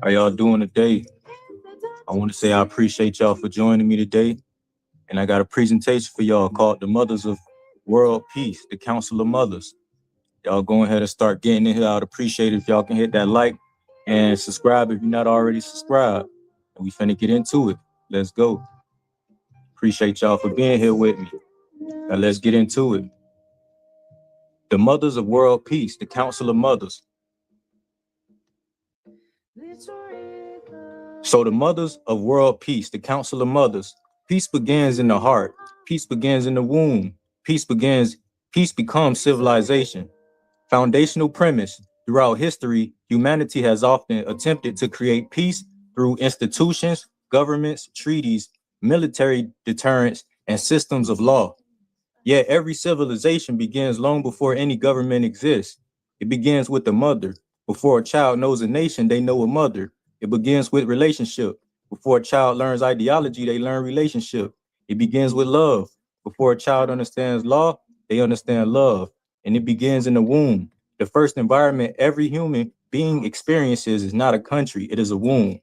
How y'all doing today? I want to say I appreciate y'all for joining me today. And I got a presentation for y'all called The Mothers of World Peace, the Council of Mothers. Y'all go ahead and start getting in here. I'd appreciate it if y'all can hit that like and subscribe if you're not already subscribed. And we finna get into it. Let's go. Appreciate y'all for being here with me. Now let's get into it. The Mothers of World Peace, the Council of Mothers. So the Mothers of World Peace, the Council of Mothers. Peace begins in the heart. Peace begins in the womb. Peace becomes civilization. Foundational premise. Throughout history, humanity has often attempted to create peace through institutions, governments, treaties, military deterrence, and systems of law. Yet every civilization begins long before any government exists. It begins with the mother. Before a child knows a nation, they know a mother. It begins with relationship. Before a child learns ideology, they learn relationship. It begins with love. Before a child understands law, they understand love. And it begins in the womb. The first environment every human being experiences is not a country, it is a womb.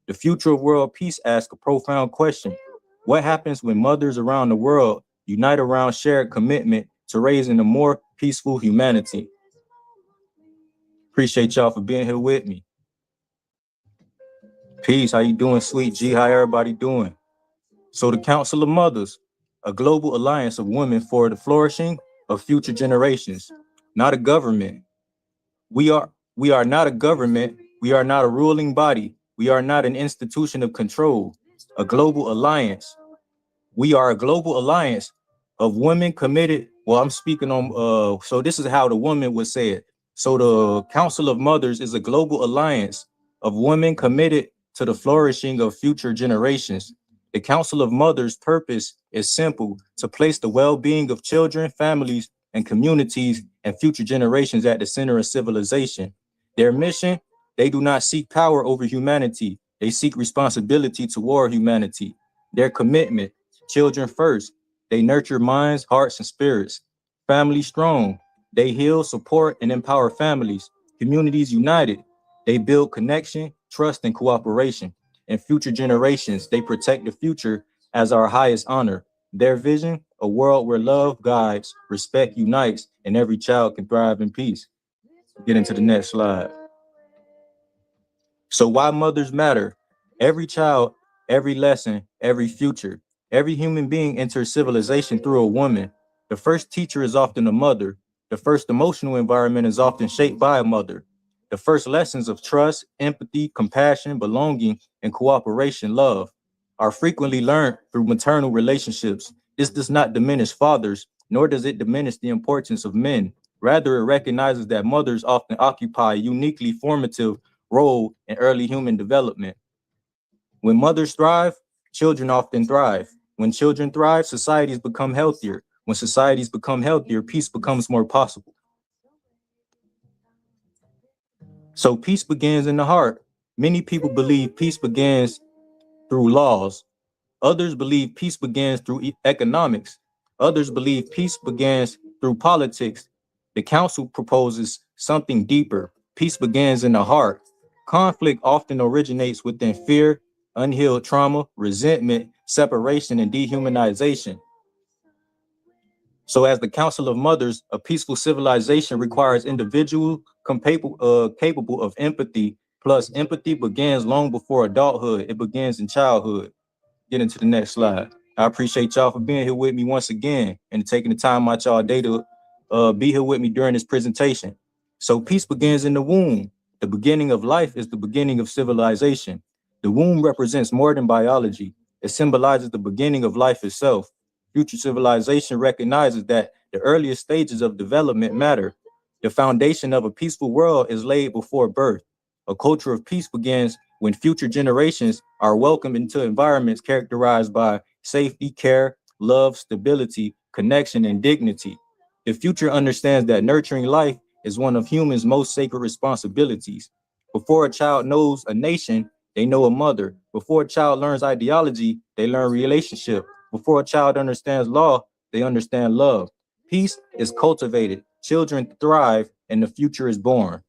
The future of world peace asks a profound question. What happens when mothers around the world unite around shared commitment to raising a more peaceful humanity? Appreciate y'all for being here with me. Peace, how you doing, Sweet G? How everybody doing? So the Council of Mothers, a global alliance of women for the flourishing of future generations, not a government. We are not a government. We are not a ruling body. We are not an institution of control, a global alliance. We are a global alliance of women committed. Well, I'm speaking on, so this is how the woman would say it. So the Council of Mothers is a global alliance of women committed to the flourishing of future generations. The Council of Mothers' purpose is simple: to place the well-being of children, families, and communities and future generations at the center of civilization. Their mission: they do not seek power over humanity. They seek responsibility toward humanity. Their commitment: children first. They nurture minds, hearts, and spirits. Family strong. They heal, support, and empower families. Communities united. They build connection, trust, and cooperation. And future generations, they protect the future as our highest honor. Their vision: a world where love guides, respect unites, and every child can thrive in peace. Get into the next slide. So why mothers matter? Every child, every lesson, every future. Every human being enters civilization through a woman. The first teacher is often a mother. The first emotional environment is often shaped by a mother. The first lessons of trust, empathy, compassion, belonging, and cooperation, love, are frequently learned through maternal relationships. This does not diminish fathers, nor does it diminish the importance of men. Rather, it recognizes that mothers often occupy a uniquely formative role in early human development. When mothers thrive, children often thrive. When children thrive, societies become healthier. When societies become healthier, peace becomes more possible. So peace begins in the heart. Many people believe peace begins through laws. Others believe peace begins through economics. Others believe peace begins through politics. The council proposes something deeper. Peace begins in the heart. Conflict often originates within fear, unhealed trauma, resentment, separation, and dehumanization. So as the Council of Mothers, a peaceful civilization requires individuals capable of empathy. Plus, empathy begins long before adulthood. It begins in childhood. Get into the next slide. I appreciate y'all for being here with me once again and taking the time out y'all day to be here with me during this presentation. So peace begins in the womb. The beginning of life is the beginning of civilization. The womb represents more than biology. It symbolizes the beginning of life itself. Future civilization recognizes that the earliest stages of development matter. The foundation of a peaceful world is laid before birth. A culture of peace begins when future generations are welcomed into environments characterized by safety, care, love, stability, connection, and dignity. The future understands that nurturing life is one of humans' most sacred responsibilities. Before a child knows a nation, they know a mother. Before a child learns ideology, they learn relationship. Before a child understands law, they understand love. Peace is cultivated, children thrive, and the future is born.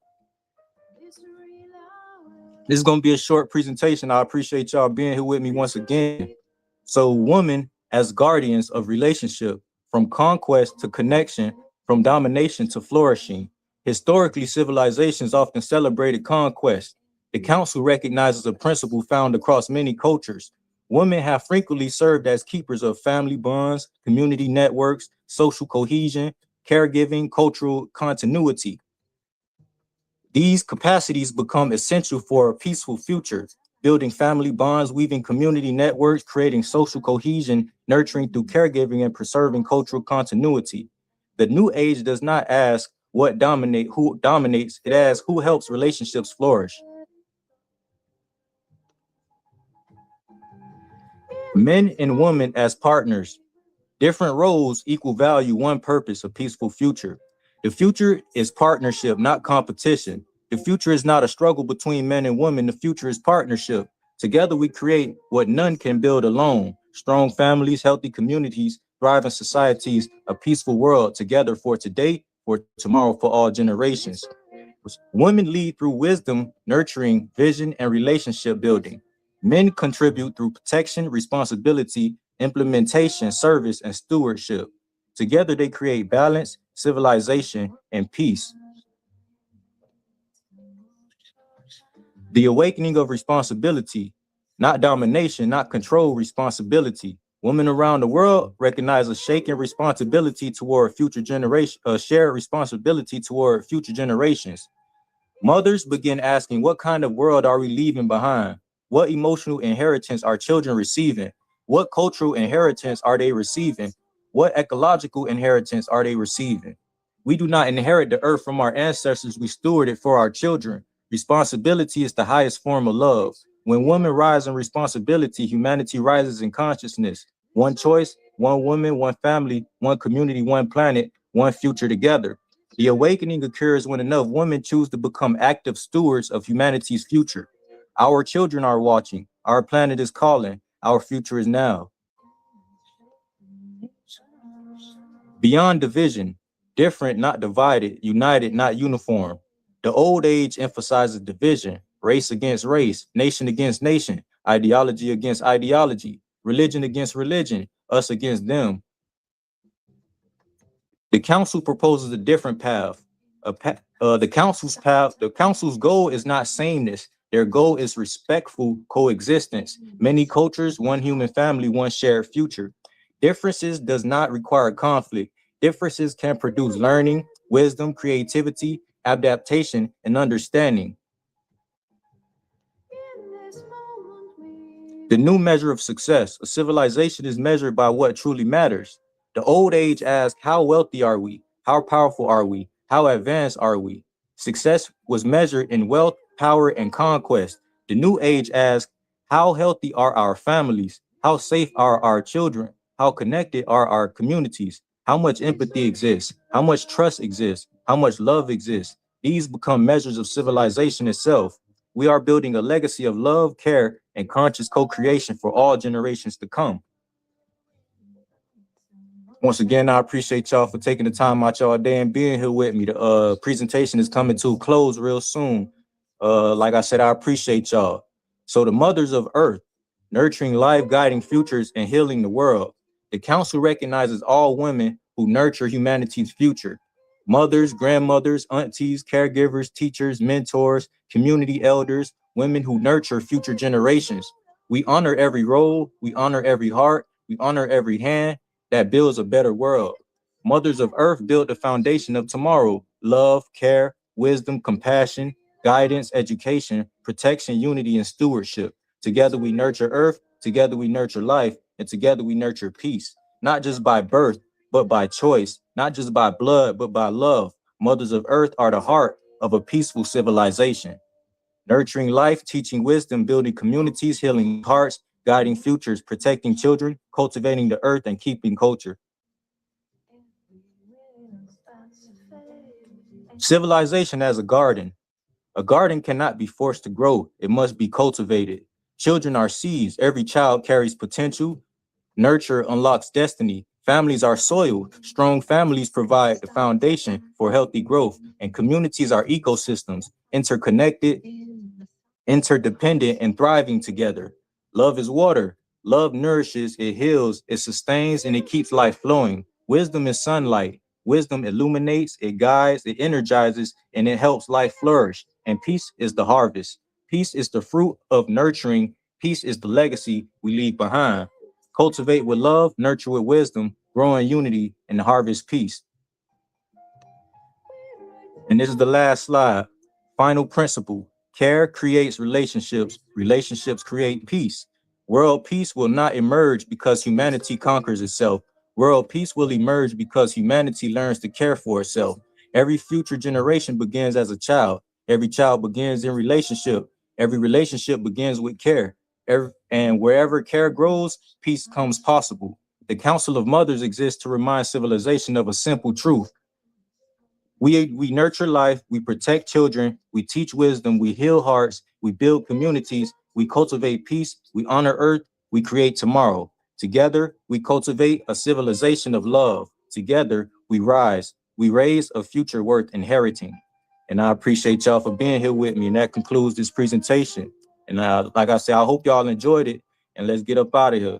This is going to be a short presentation. I appreciate y'all being here with me once again. So, women as guardians of relationship, from conquest to connection, from domination to flourishing. Historically, civilizations often celebrated conquest. The council recognizes a principle found across many cultures. Women have frequently served as keepers of family bonds, community networks, social cohesion, caregiving, cultural continuity. These capacities become essential for a peaceful future, building family bonds, weaving community networks, creating social cohesion, nurturing through caregiving, and preserving cultural continuity. The new age does not ask who dominates, it asks who helps relationships flourish. Men and women as partners, different roles, equal value, one purpose, a peaceful future. The future is partnership, not competition. The future is not a struggle between men and women. The future is partnership. Together we create what none can build alone. Strong families, healthy communities, thriving societies, a peaceful world, together for today, for tomorrow, for all generations. Women lead through wisdom, nurturing, vision, and relationship building. Men contribute through protection, responsibility, implementation, service, and stewardship. Together, they create balance, civilization, and peace. The awakening of responsibility, not domination, not control, responsibility. Women around the world recognize a shaken responsibility toward future generation, a shared responsibility toward future generations. Mothers begin asking, what kind of world are we leaving behind? What emotional inheritance are children receiving? What cultural inheritance are they receiving? What ecological inheritance are they receiving? We do not inherit the earth from our ancestors, we steward it for our children. Responsibility is the highest form of love. When women rise in responsibility, humanity rises in consciousness. One choice, one woman, one family, one community, one planet, one future together. The awakening occurs when enough women choose to become active stewards of humanity's future. Our children are watching. Our planet is calling. Our future is now. Beyond division, different, not divided, united, not uniform. The old age emphasizes division, race against race, nation against nation, ideology against ideology, religion against religion, us against them. The council proposes a different path. The council's goal is not sameness. Their goal is respectful coexistence. Many cultures, one human family, one shared future. Differences does not require conflict. Differences can produce learning, wisdom, creativity, adaptation, and understanding. The new measure of success, a civilization is measured by what truly matters. The old age asks, how wealthy are we? How powerful are we? How advanced are we? Success was measured in wealth, power, and conquest. The new age asks, how healthy are our families? How safe are our children? How connected are our communities? How much empathy exists? How much trust exists? How much love exists? These become measures of civilization itself. We are building a legacy of love, care, and conscious co-creation for all generations to come. Once again, I appreciate y'all for taking the time out y'all day and being here with me. The presentation is coming to a close real soon. Like I said, I appreciate y'all. So the mothers of earth, nurturing life, guiding futures, and healing the world. The council recognizes all women who nurture humanity's future. Mothers, grandmothers, aunties, caregivers, teachers, mentors, community elders, women who nurture future generations. We honor every role, we honor every heart, we honor every hand that builds a better world. Mothers of Earth build the foundation of tomorrow: love, care, wisdom, compassion, guidance, education, protection, unity, and stewardship. Together we nurture Earth, together we nurture life, and together we nurture peace, not just by birth, but by choice, not just by blood, but by love. Mothers of Earth are the heart of a peaceful civilization. Nurturing life, teaching wisdom, building communities, healing hearts, guiding futures, protecting children, cultivating the earth, and keeping culture. Civilization as a garden. A garden cannot be forced to grow. It must be cultivated. Children are seeds. Every child carries potential. Nurture unlocks destiny. Families are soil. Strong families provide the foundation for healthy growth, and communities are ecosystems, interconnected, interdependent and thriving together. Love is water. Love nourishes, it heals, it sustains, and it keeps life flowing. Wisdom is sunlight. Wisdom illuminates, it guides, it energizes, and it helps life flourish. And peace is the harvest. Peace is the fruit of nurturing. Peace is the legacy we leave behind. Cultivate with love, nurture with wisdom, grow in unity, and harvest peace. And this is the last slide. Final principle. Care creates relationships. Relationships create peace. World peace will not emerge because humanity conquers itself. World peace will emerge because humanity learns to care for itself. Every future generation begins as a child. Every child begins in relationship. Every relationship begins with care. And wherever care grows, peace comes possible. The Council of Mothers exists to remind civilization of a simple truth. We nurture life, we protect children, we teach wisdom, we heal hearts, we build communities, we cultivate peace, we honor earth, we create tomorrow. Together, we cultivate a civilization of love. Together, we rise, we raise a future worth inheriting. And I appreciate y'all for being here with me. And that concludes this presentation. And like I said, I hope y'all enjoyed it. And let's get up out of here.